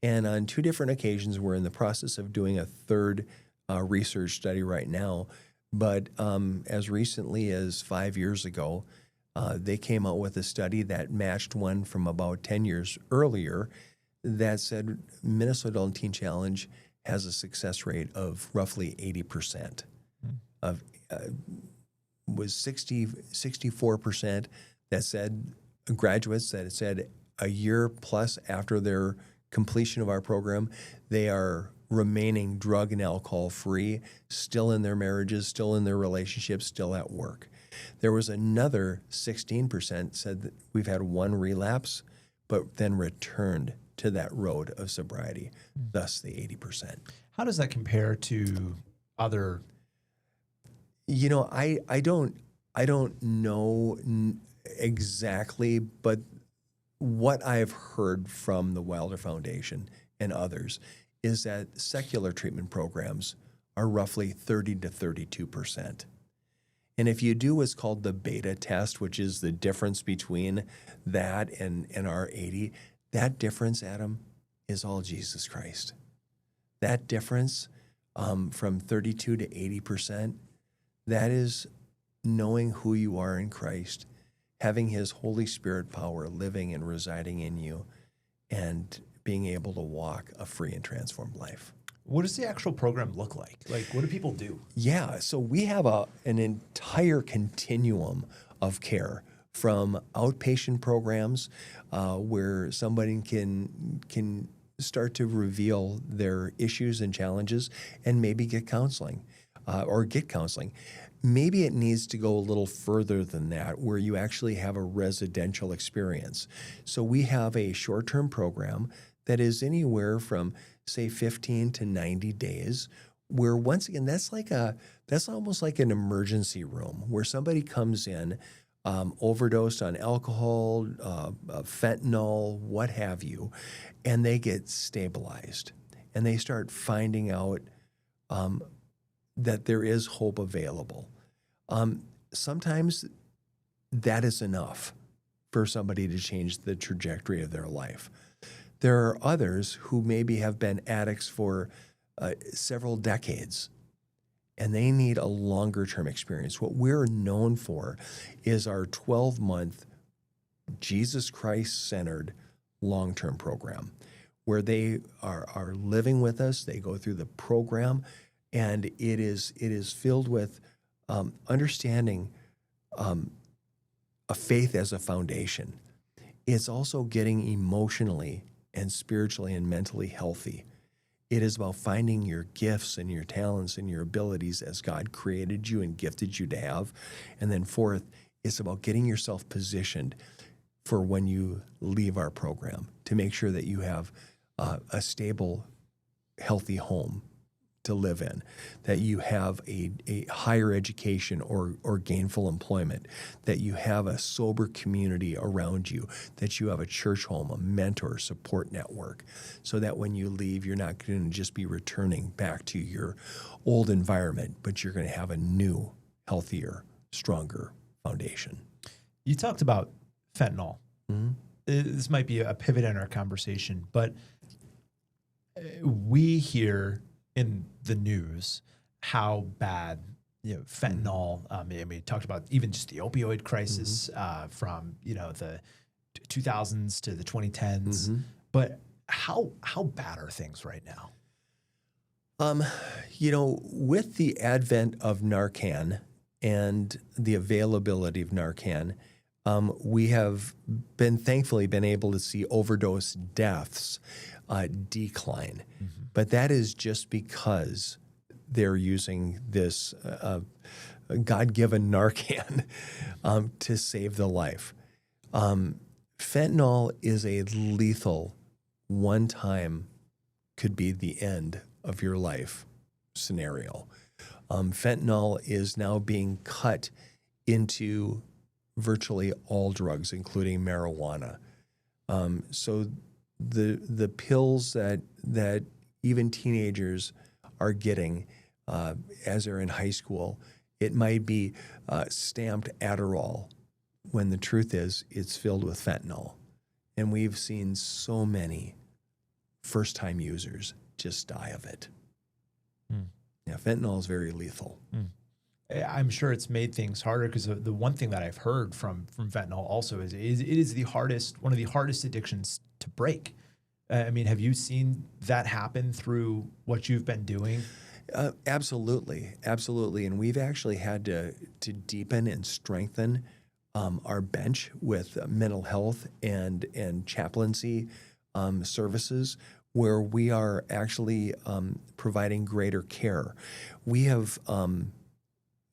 And on 2 different occasions, we're in the process of doing a third research study right now. But as recently as 5 years ago, they came out with a study that matched one from about 10 years earlier that said Minnesota Adult and Teen Challenge has a success rate of roughly 80%. Of was 64% that said graduates that said a year plus after their completion of our program, they are remaining drug and alcohol free, still in their marriages, still in their relationships, still at work. There was another 16% said that we've had one relapse, but then returned to that road of sobriety, thus the 80%. How does that compare to other? You know, I don't know exactly, but what I've heard from the Wilder Foundation and others is that secular treatment programs are roughly 30 to 32%. And if you do what's called the beta test, which is the difference between that and our 80, that difference, Adam, is all Jesus Christ. That difference from 32 to 80%, that is knowing who you are in Christ, having His Holy Spirit power living and residing in you, and being able to walk a free and transformed life. What does the actual program look like? Like, what do people do? Yeah, so we have an entire continuum of care, from outpatient programs where somebody can start to reveal their issues and challenges and maybe get counseling or get counseling. Maybe it needs to go a little further than that, where you actually have a residential experience. So we have a short-term program that is anywhere from, say, 15 to 90 days, where once again, that's almost like an emergency room where somebody comes in, overdosed on alcohol, fentanyl, what have you, and they get stabilized. And they start finding out that there is hope available. Sometimes that is enough for somebody to change the trajectory of their life. There are others who maybe have been addicts for several decades, and they need a longer-term experience. What we're known for is our 12-month Jesus Christ-centered long-term program, where they are living with us. They go through the program, and it is filled with understanding a faith as a foundation. It's also getting emotionally and spiritually and mentally healthy. It is about finding your gifts and your talents and your abilities as God created you and gifted you to have. And then fourth, it's about getting yourself positioned for when you leave our program, to make sure that you have a stable, healthy home to live in, that you have a higher education or gainful employment, that you have a sober community around you, that you have a church home, a mentor, support network, so that when you leave, you're not going to just be returning back to your old environment, but you're going to have a new, healthier, stronger foundation. You talked about fentanyl. Mm-hmm. This might be a pivot in our conversation, but we hear in the news how bad fentanyl. We talked about even just the opioid crisis from the 2000s to the 2010s. But how bad are things right now? With the advent of Narcan and the availability of Narcan, we have thankfully been able to see overdose deaths decline. But that is just because they're using this God-given Narcan to save the life. Fentanyl is a lethal, one-time, could be the end of your life scenario. Fentanyl is now being cut into virtually all drugs, including marijuana. So the pills that even teenagers are getting as they're in high school, it might be stamped Adderall, when the truth is it's filled with fentanyl. And we've seen so many first-time users just die of it. Yeah, fentanyl is very lethal. I'm sure it's made things harder, because the one thing that I've heard from fentanyl also is it is one of the hardest addictions to break. Have you seen that happen through what you've been doing? Absolutely. And we've actually had to deepen and strengthen our bench with mental health and chaplaincy services, where we are actually providing greater care. We have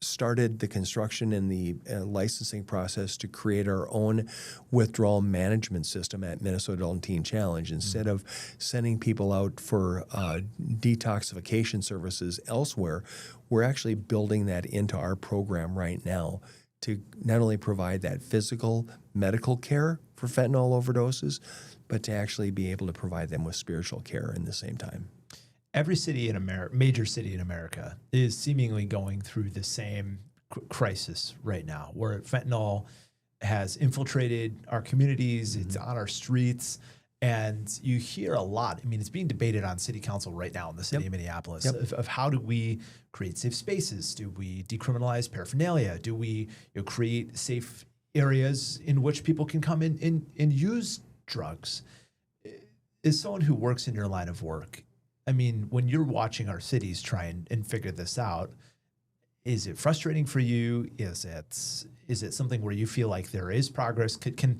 started the construction and the licensing process to create our own withdrawal management system at Minnesota Adult and Teen Challenge. Instead of sending people out for detoxification services elsewhere, we're actually building that into our program right now to not only provide that physical medical care for fentanyl overdoses, but to actually be able to provide them with spiritual care in the same time. Every city in America, major city in America, is seemingly going through the same crisis right now, where fentanyl has infiltrated our communities, it's on our streets, and you hear a lot. It's being debated on city council right now in the city of Minneapolis of how do we create safe spaces? Do we decriminalize paraphernalia? Do we create safe areas in which people can come in and use drugs? As someone who works in your line of work, when you're watching our cities try and figure this out, is it frustrating for you? Is it something where you feel like there is progress? Can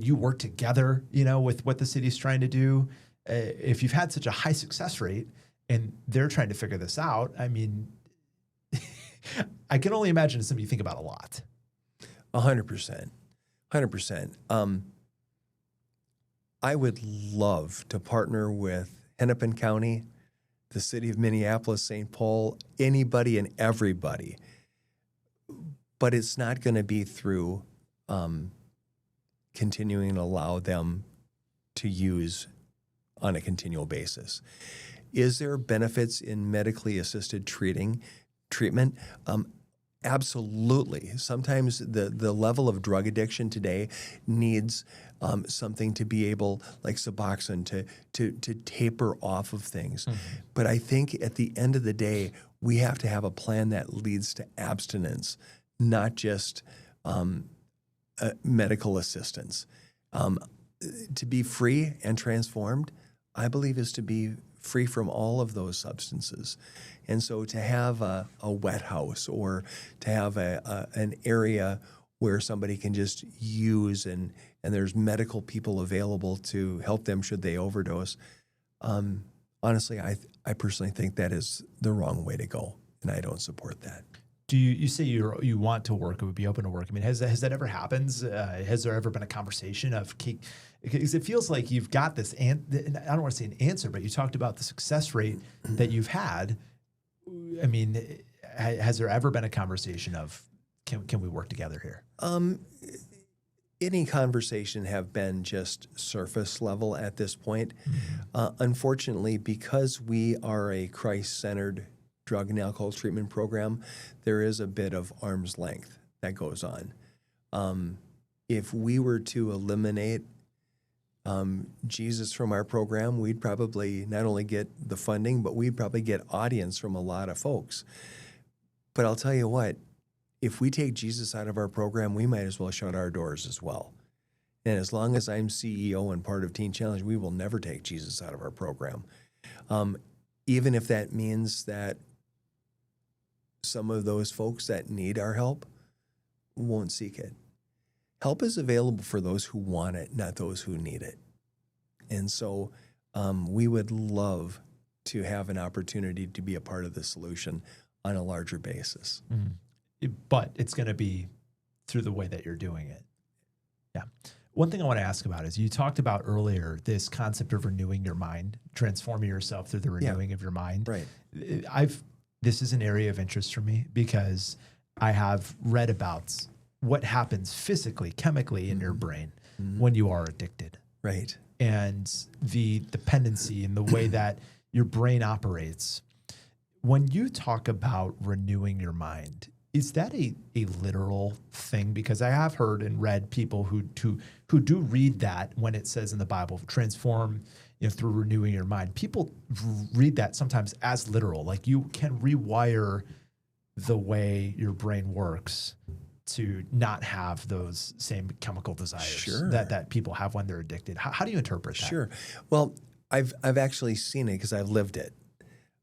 you work together, with what the city's trying to do? If you've had such a high success rate and they're trying to figure this out, I can only imagine it's something you think about a lot. 100%. I would love to partner with Hennepin County, the city of Minneapolis, St. Paul, anybody and everybody. But it's not going to be through continuing to allow them to use on a continual basis. Is there benefits in medically assisted treatment? Absolutely. Sometimes the level of drug addiction today needs something to be able, like Suboxone, to taper off of things. But I think at the end of the day, we have to have a plan that leads to abstinence, not just medical assistance. To be free and transformed, I believe, is to be free from all of those substances. And so to have a wet house, or to have an area where somebody can just use and there's medical people available to help them should they overdose, honestly, I personally think that is the wrong way to go, and I don't support that. you say you want to work, it would be open to work. I mean, has that ever happened? Has there ever been a conversation of, because it feels like you've got this, I don't want to say an answer, but you talked about the success rate that you've had. I mean, has there ever been a conversation of, can we work together here? Any conversation have been just surface level at this point. Unfortunately, because we are a Christ-centered drug and alcohol treatment program, there is a bit of arm's length that goes on. If we were to eliminate Jesus from our program, we'd probably not only get the funding, but we'd probably get audience from a lot of folks. But I'll tell you what, if we take Jesus out of our program, we might as well shut our doors as well. And as long as I'm CEO and part of Teen Challenge, we will never take Jesus out of our program. Even if that means that some of those folks that need our help won't seek it. Help is available for those who want it, not those who need it. And so we would love to have an opportunity to be a part of the solution on a larger basis. But it's going to be through the way that you're doing it. Yeah. One thing I want to ask about is you talked about earlier this concept of renewing your mind, transforming yourself through the renewing of your mind. Right. This is an area of interest for me because I have read about what happens physically, chemically in your brain when you are addicted. Right. And the dependency and the way that your brain operates. When you talk about renewing your mind, is that a literal thing? Because I have heard and read people who do read that when it says in the Bible, transform through renewing your mind. People read that sometimes as literal, like you can rewire the way your brain works to not have those same chemical desires that people have when they're addicted. How do you interpret that? Sure. Well, I've actually seen it because I've lived it.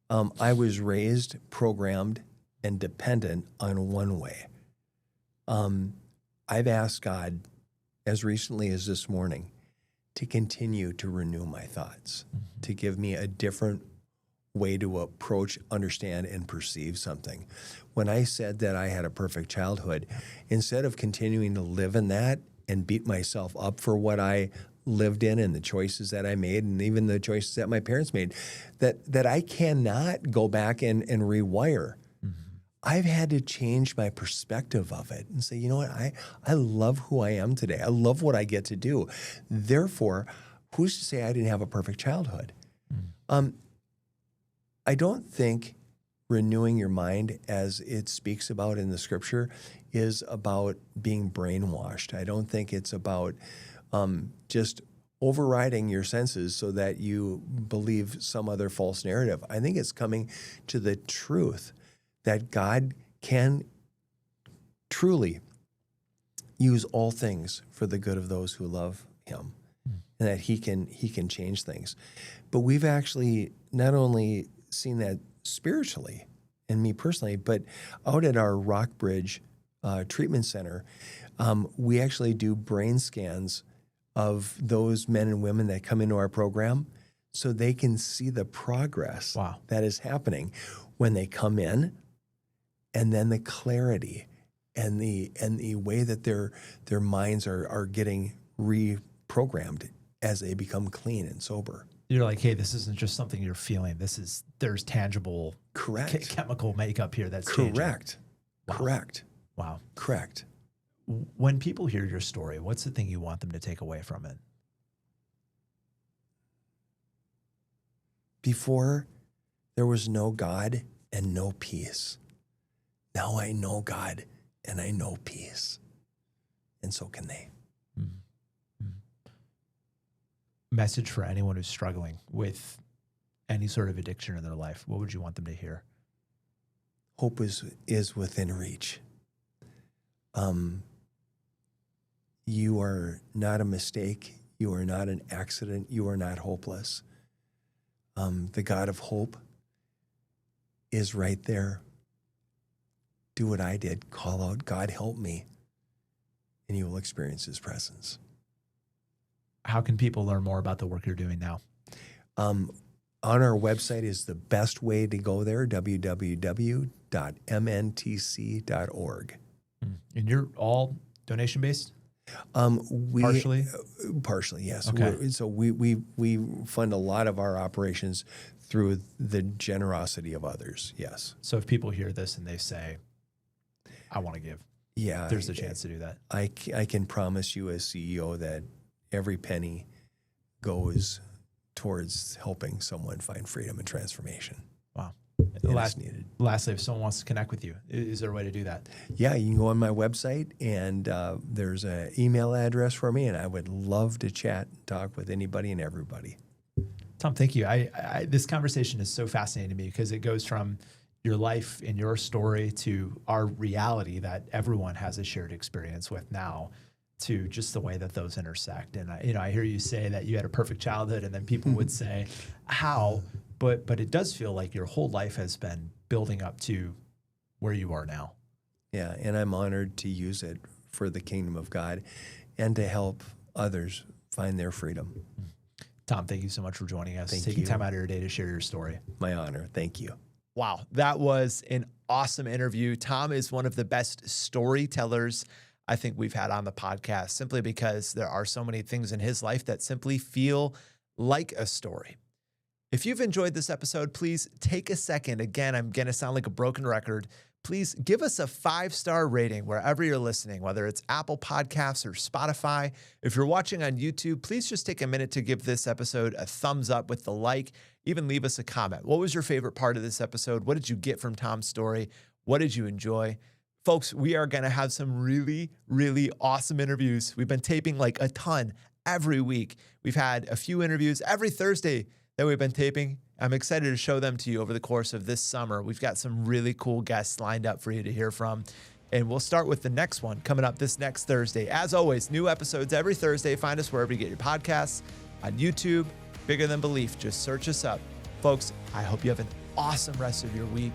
I was raised, programmed, and dependent on one way. I've asked God as recently as this morning to continue to renew my thoughts, to give me a different way to approach, understand, and perceive something. When I said that I had a perfect childhood, instead of continuing to live in that and beat myself up for what I lived in and the choices that I made and even the choices that my parents made, that I cannot go back and rewire. I've had to change my perspective of it and say, you know what, I love who I am today. I love what I get to do. Therefore, who's to say I didn't have a perfect childhood? I don't think renewing your mind, as it speaks about in the scripture, is about being brainwashed. I don't think it's about just overriding your senses so that you believe some other false narrative. I think it's coming to the truth that God can truly use all things for the good of those who love him, and that he can change things. But we've actually not only seen that spiritually, and me personally, but out at our Rockbridge treatment center, we actually do brain scans of those men and women that come into our program so they can see the progress that is happening when they come in, and then the clarity and the way that their minds are getting reprogrammed as they become clean and sober. You're like, hey, this isn't just something you're feeling. There's tangible chemical makeup here that's correct. Wow. Correct. Wow. Correct. When people hear your story, what's the thing you want them to take away from it? Before, there was no God and no peace. Now I know God and I know peace. And so can they. Message for anyone who's struggling with any sort of addiction in their life. What would you want them to hear? Hope is within reach. You are not a mistake. You are not an accident. You are not hopeless. The God of hope is right there. Do what I did. Call out, God, help me. And you will experience his presence. How can people learn more about the work you're doing now? On our website is the best way to go there, www.truszinksi, www.mntc.org. And you're all donation-based? Partially, yes. Okay. So we fund a lot of our operations through the generosity of others. Yes. So if people hear this and they say, I want to give, there's a chance to do that. I can promise you as CEO that every penny goes towards helping someone find freedom and transformation. Wow. Needed. Lastly, if someone wants to connect with you, is there a way to do that? Yeah, you can go on my website, and there's an email address for me, and I would love to chat and talk with anybody and everybody. Tom, thank you. This conversation is so fascinating to me because it goes from your life and your story to our reality that everyone has a shared experience with now, to just the way that those intersect. And I hear you say that you had a perfect childhood, and then people would say, how? But it does feel like your whole life has been building up to where you are now. Yeah, and I'm honored to use it for the kingdom of God and to help others find their freedom. Tom, thank you so much for joining us. Taking time out of your day to share your story. My honor. Thank you. Wow, that was an awesome interview. Tom is one of the best storytellers I think we've had on the podcast, simply because there are so many things in his life that simply feel like a story. If you've enjoyed this episode, please take a second. Again, I'm going to sound like a broken record. Please give us a 5-star rating wherever you're listening, whether it's Apple Podcasts or Spotify. If you're watching on YouTube, please just take a minute to give this episode a thumbs up with the like. Even leave us a comment. What was your favorite part of this episode? What did you get from Tom's story? What did you enjoy? Folks, we are going to have some really, really awesome interviews. We've been taping like a ton every week. We've had a few interviews every Thursday that we've been taping. I'm excited to show them to you over the course of this summer. We've got some really cool guests lined up for you to hear from. And we'll start with the next one coming up this next Thursday. As always, new episodes every Thursday. Find us wherever you get your podcasts, on YouTube, Bigger Than Belief. Just search us up. Folks, I hope you have an awesome rest of your week.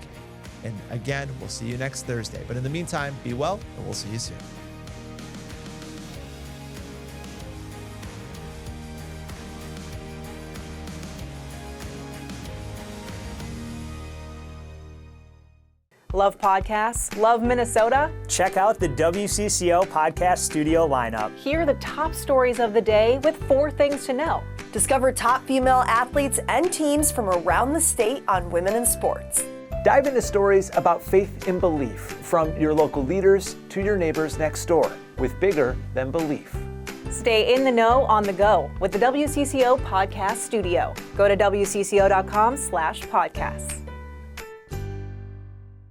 And again, we'll see you next Thursday. But in the meantime, be well, and we'll see you soon. Love podcasts? Love Minnesota? Check out the WCCO podcast studio lineup. Hear the top stories of the day with 4 things to know. Discover top female athletes and teams from around the state on women in sports. Dive into stories about faith and belief, from your local leaders to your neighbors next door, with Bigger Than Belief. Stay in the know on the go with the WCCO podcast studio. Go to WCCO.com/podcasts.